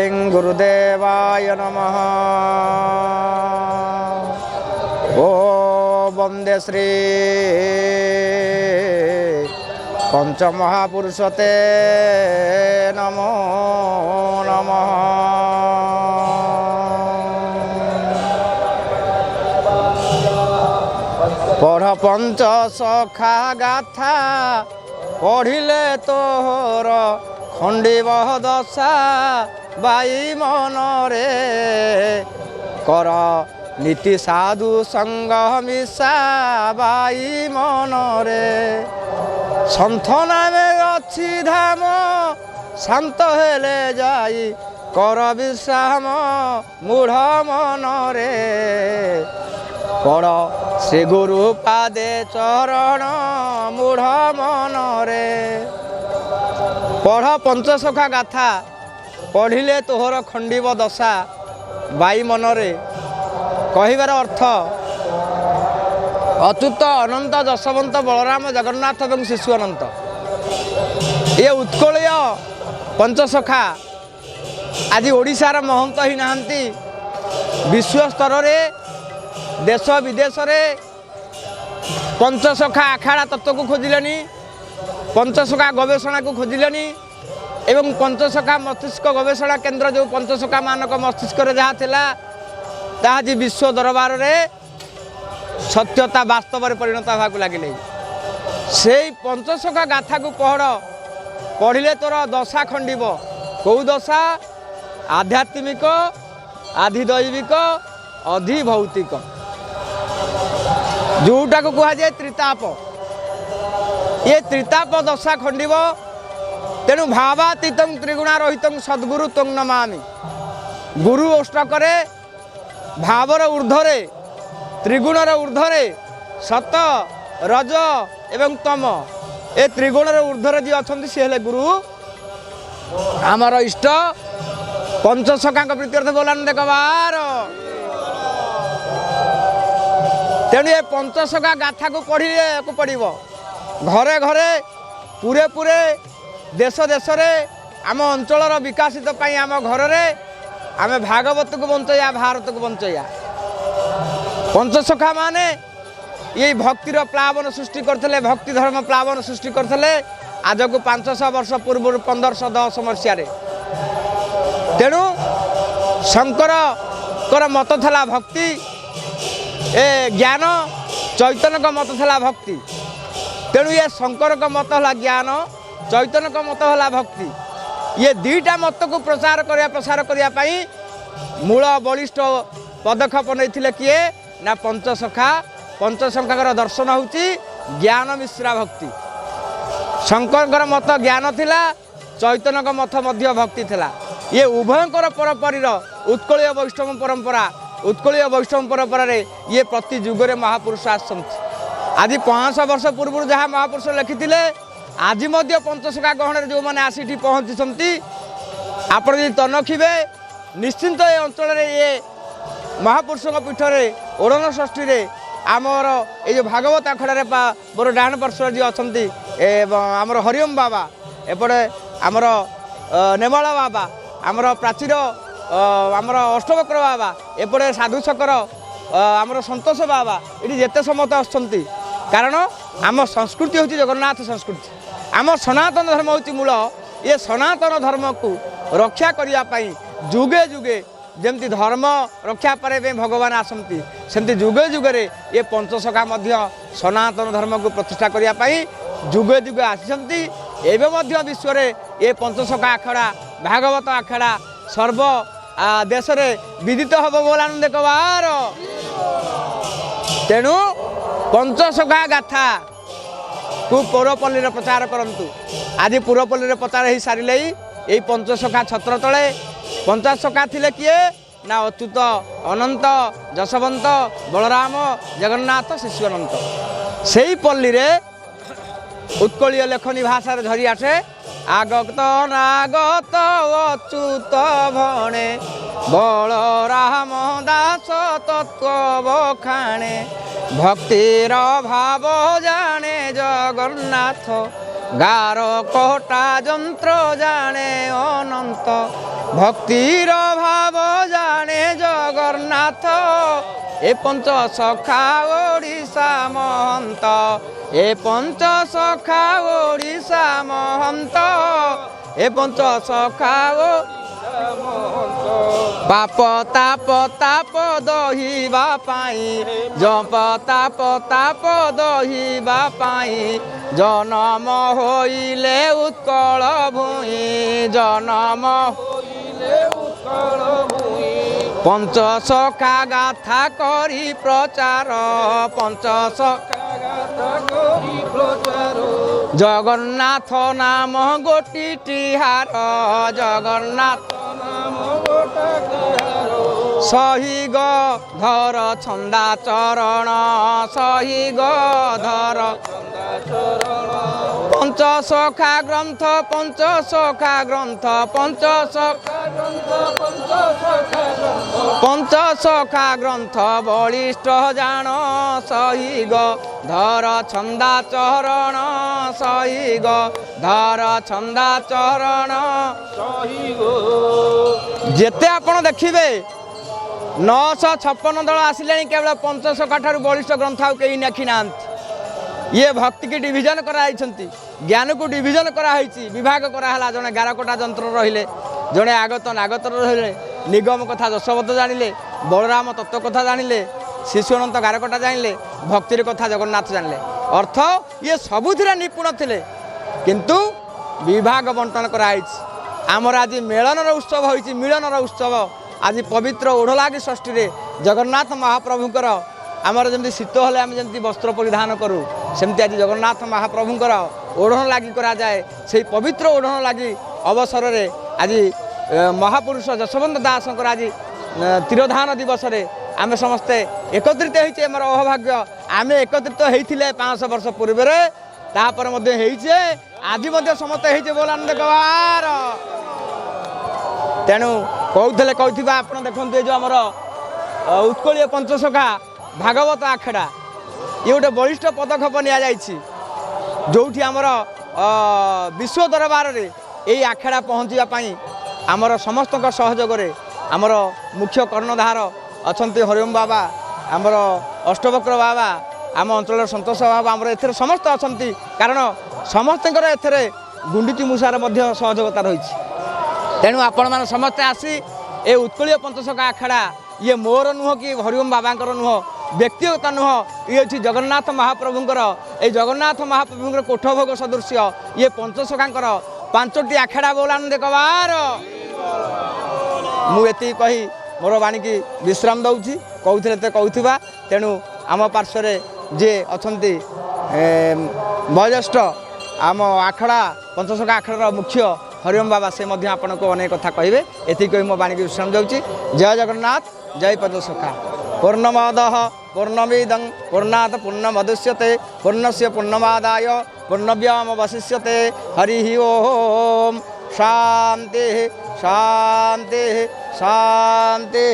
जय गुरुदेवाय नमः। ओ वंदे श्री पंचमहापुरुषते नमो नमः। पढ़ पंच सखा गाथा पढ़िले तोहर खंडिब दशा बाई मनरे कर नीति साधु संग मिशा बाई मनरे सन्थना में अच्छी धाम शांत हेले जाई कर विश्राम मूढ़ मनरे पढ़ श्री गुरु पादे चरण मूढ़ मनरे पढ़ पंचसखा गाथा पढ़िले तोहर खंडिब दशा बाई मनरे कहिबार अर्थ अच्युत अनंत जशवंत बलराम जगन्नाथ और शिशु अनंत ये उत्कलय पंचसखा आज ओडिशार महंत ही नहांती विश्व स्तर रे देश विदेश रे पंचसखा आखाड़ा तत्व को खोजिले पंचसखा गवेषणा को खोजिले एवं पंचसखा मस्तिष्क गवेषणा केन्द्र जो पंचसखा मानक मस्तिष्क जहाँ थिला ताहा जी विश्व दरबार रे सत्यता वास्तव में परिणत होगा लगे से पंचसखा गाथा को पढ़िले तोर दशा खंडिब कौ दशा आध्यात्मिक आधिदैविक अधिभौतिक जोटा को कह जाए त्रिताप ये त्रिताप दशा खंडिब तेणु भावातीत त्रिगुणा रहित सद्गुरु त्वं नमामि गुरु अष्टक भावर ऊर्ध्वरे त्रिगुणर ऊर्ध्वरे सत रज एवं तम ए त्रिगुणर ऊर्ध्वरे जी अच्छा सी हेले गुरु आमर इष्ट पंचसखा प्रीत्यर्थ बोलान देख बार तेणु ये पंचसखा गाथा को पढ़ो घरे घरे पूरे पूरे देश देश रे आम अंचल विकासित पाई आम घर रे आम भागवत को बंचया भारत को बंचया पंचसखा माने ये भक्तिर प्लावन सृष्टि करते भक्ति धर्म प्लावन सृष्टि करते आज को 500 वर्ष पूर्व 1510 मसीह तेणु शंकर कर मत थला भक्ति ए ज्ञान चैतन्य का मत थला भक्ति तेणु ये शंकर का मत है ज्ञान चैतन्य का मत है भक्ति ये दुईटा मत को प्रसार करने मूल बलिष्ठ पदक्षेप नहीं किए ना पंचसखा दर्शन होची ज्ञान मिश्रा भक्ति शंकर मत ज्ञान थिला चैतन्य का मत मध्य भक्ति थिला ये उभयंकर परंपरीर उत्कलीय वैष्णव परंपरा रे ये प्रति जुगरे महापुरुष आसंती आज 500 वर्ष पूर्व जहाँ महापुरुष लिखिथिले आज मध्य पंचसखा गहन जो मैंने आसी पहुँची आप तनखिबे निश्चिंत ये अंचल ये महापुरुष पीठ में ओढ़न षष्ठी रे आमर ये भागवत आखड़ा मोर डाण पार्श्व जी अच्छा आमर हरिओम बाबा एपटे आमर नेमाल बाबा आमर प्राचीर आमर अष्टवक्र बाबा एपटे साधुशकर आमर सतोष बाबा ये जिते समस्त आसुँच कारण आम संस्कृति हूँ जगन्नाथ संस्कृति आम सनातन धर्म हूँ मूल ये सनातन धर्म को रक्षा करने जुगे जुगे जमती धर्म रक्षा पारे भगवान आसती सेमती जुगे जुगे ये पंचसखा सनातन धर्म को प्रतिष्ठा करने जुगे जुगे आसी एवं विश्व ये पंचसखा आखड़ा भागवत आखड़ा सर्व देश में विदित हम बोलान देख बार तेणु पंचसखा गाथा को पौरपल्ली प्रचार करंतु आज पुरपल्ली प्रचार हो सारे यही पंचसखा छत्र तले पंचसखा थिले किए ना अच्युत अनंत जशवंत बलराम जगन्नाथ शिशु अनंत से ही पल्ली रे उत्कलीय लेखनी भाषा झरी आसे आगत नागत अच्युत भणे बलराम दास तत्व बखाणे भक्तिर भाव जाने जगन्नाथ ଗାର କଟା ଯନ୍ତ୍ର ଜାଣେ ଅନନ୍ତ ଭକ୍ତିର ଭାବ ଜାଣେ ଜଗନ୍ନାଥ ଏ ପଞ୍ଚ ସଖା ଓଡ଼ିଶା ମହନ୍ତ ଏ ପଞ୍ଚ ସଖା ଓଡ଼ିଶା ମହନ୍ତ ଏ ପଞ୍ଚ ସଖା ପାପ ତାପ ତାପ ଦହିବା ପାଇଁ ଜପ ତାପ ତାପ ଦହିବା ପାଇଁ ଜନମ ହୋଇଲେ ଉତ୍କଳ ଭୂଇଁ ଜନମ ହୋଇଲେ ଉତ୍କଳ ଭୂଇଁ ପଞ୍ଚ ସଖା ଗାଥା କରି ପ୍ରଚାର ପଞ୍ଚ ସଖା ଗାଥା କରି ପ୍ରଚାର ଜଗନ୍ନାଥ ନାମ ଗୋଟିଟି ହାର ଜଗନ୍ନାଥ ନାମ ଗୋଟିଟି ହାର ସହି ଧର ଛନ୍ଦା ଚରଣ ସହି ଧର পঞ্চ সখা গ্রন্থ পঞ্চ সখা গ্রন্থ পঞ্চ সখা গ্রন্থ পঞ্চ সখা গ্রন্থ বলিষ্ঠ জাণ সহি ধর ছন্দা চরণ সহি ধর ছন্দা চরণ সহি যেতে আপন দেখিবে 956 দল আসলে কেবল পঞ্চ সখা ঠার বলিষ্ঠ গ্রন্থ আর কেই লেখি না ये भक्ति की डिविजन कराई ज्ञान को डिविजन कराई विभाग कराला जड़े गारकटा जंत्र रहिले जड़े आगत नागत रहिले निगम कथा दशवत जानिले बलराम तत्व कथा जानिले शिशु अनंत गारकटा जानिले भक्तिर कथा जगन्नाथ जानिले अर्थ ये सबुथिरे निपुण थिले किंतु विभाग बंटन कराई आमर आज मेलनर उत्सव होइछि मिलनर उत्सव आज पवित्र ओढ़लागी षष्ठी रे जगन्नाथ महाप्रभुकर आमर जमी शीत हेले आम जमी वस्त्र परिधान करूँ सेमती आज जगन्नाथ महाप्रभुंर ओढ़ण लगी कराए से पवित्र ओढ़ण लगी अवसर में आज महापुरुष जशवंत दास आज तिरोधान दिवस रे आम समस्ते एकत्रित होइछे आमर अहोभाग्य आम एकत्रित होइथिले 500 वर्ष पूर्व तापर होइछे आज समस्ते होइछे बोलानंद गवार तेणु कहते कहथिबा आपण देखंतु जो आमर उत्कलीय पंचसखा भागवत आखेड़ा ये गोटे बलिष्ठ पदक्षेप नि जो आमर विश्व दरबार रे यही आखेड़ा पहुँचापी आमर समस्त सहयोग आमर मुख्य कर्णधार अच्छा हरिओम बाबा आमर अष्टवक्र बाबा आम अंचल सतोष बाबा आमर ए समस्त अच्छा कारण समस्त गुंडीची मूषार सहयोगता रही तेणु आपण मैंने समस्ते आसी ए उत्कलीय पंचसखा आखेड़ा ये मोर नुह कि हरिओम बाबांकर नुह व्यक्तिगत नुह ये जगन्नाथ महाप्रभुंकर ये जगन्नाथ महाप्रभुंकर कोठभोग सदृश्य ये पंचसखांकर 5टी आखेड़ा बोलानंद कबार मुझे कही मोर वाणी की विश्राम दौची कहते तो कहूबा तेणु आम पार्श्व जे अच्छा वयोज्येष्ठ आम आखड़ा पंचसखा आखड़ार मुख्य हरिओम बाबा से आपण को अनेक कथा कहे ये कही मो वाणी की विश्राम दौची जय जगन्नाथ जय पंचसखा पूर्णमादः पूर्णमिदं पूर्णात् पूर्णमुदच्यते पूर्णस्य पूर्णमादाय पूर्णमेवावशिष्यते हरि ओम शांति शांति शांति।